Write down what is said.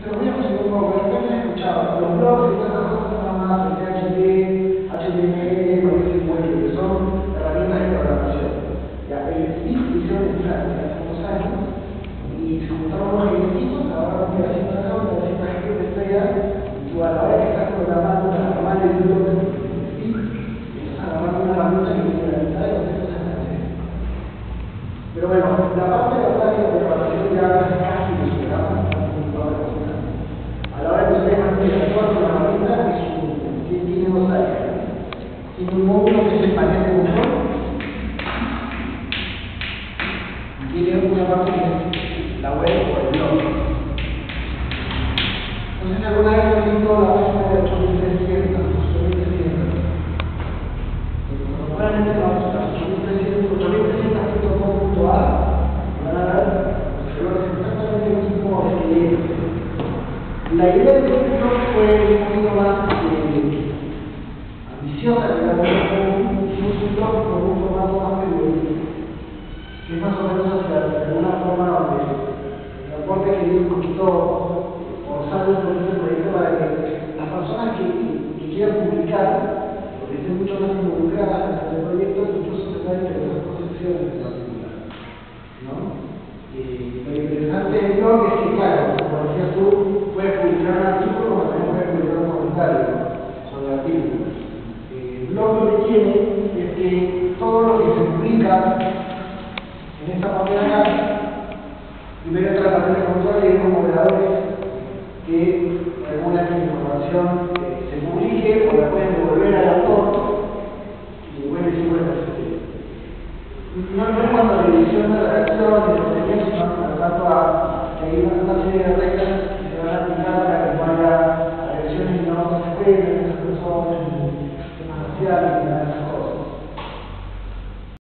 Pero voy a conseguir un poco, porque no he escuchado. Los blogs y todas esas cosas son más PHP, HTML, MySQL, que son herramientas de programación. Ya, el SPIC lo hicieron en Francia hace unos años y se juntaron unos genecitos, agarraron un pedacito acá, un pedacito aquí, un pedacito allá, y tú a la hora que estás programando para armar el blog del SPIC, estás agarrando una herramienta que tiene la mitad de los textos en francés. Pero bueno, la parte de la programación ya casi lo superamos. A la hora que ustedes van a interactuar con la herramienta, tiene dos áreas. Tiene un módulo que es el panel de control y tiene una parte que es la web o el blog. Entonces, alguna vez han visto la página de 8300, 8300. Normalmente la 8300.com.ar van a ver exactamente el mismo esqueleto. La idea de este blog fue un poquito más ambiciosa, digamos, un blog con un formato más periodístico, que es más o menos hacia alguna forma donde el aporte que dio un poquito forzado un poquito el proyecto para que las personas que quieran publicar, porque estén mucho más involucradas en el proyecto, incluso se pueden interesar por secciones de la publicidad, ¿no? Lo interesante del blog es que, claro, como decías tú, puedes publicar un artículo o también puedes publicar un comentario sobre el artículo. El blog lo que tiene es que todo lo que se publica en esta parte de acá, primero entra la parte de control y hay unos moderadores que regulan que la información se publique o la pueden devolver al autor y vuelve siempre a persistir. No es cuando la edición de redacción de contenido, sino por lo tanto que hay una serie de reglas que se van a aplicar para que no haya agresiones y no se pueden esas personas, temas raciales y nada de esas cosas.